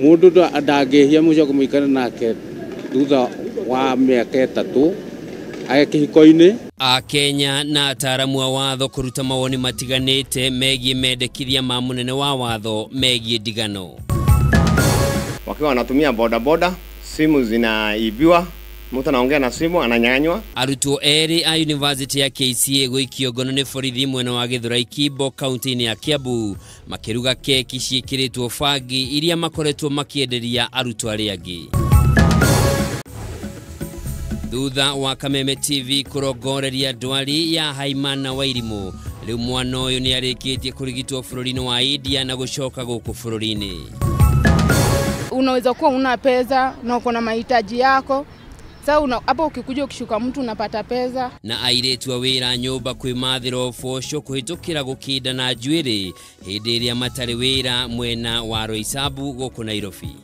mundu ndangihia mucoka muikare nake thutha wa miaka 3 aya kihiko-ini. Akenya na ataramu wa watho kuruta mawoni matiganite megie mendekithia ma munene wa watho megie ndigano. Wakiwa wanatumia boda, simu zinaibiwa, mtu anaongea na simu ananyang'anywa. Arutwo eri a University ya KCA guikio ngono ni borithi mwena wa Githurai Kimbo kaunti-ini ya Kiambu makiruga keki ciikiritwo bangi iria makoretwo makienderia arutwo aria angi. Thutha wa Kameme TV kurongoreria ndwari ya Haimana wa Irimu, riu mwana uyu ni arikitie kurigitwo bururi-ini wa India na gucoka guku bururi-ini. Unaweza kuwa una pesa na uko na mahitaji yako. Sasa hapo ukikuja ukishuka mtu unapata pesa. Na airetu wa wira nyumba kwimathira ofosho kuhitukira gukinda na njuiri hindi iria matari wira mwena wa Roysambu guku Nairobi.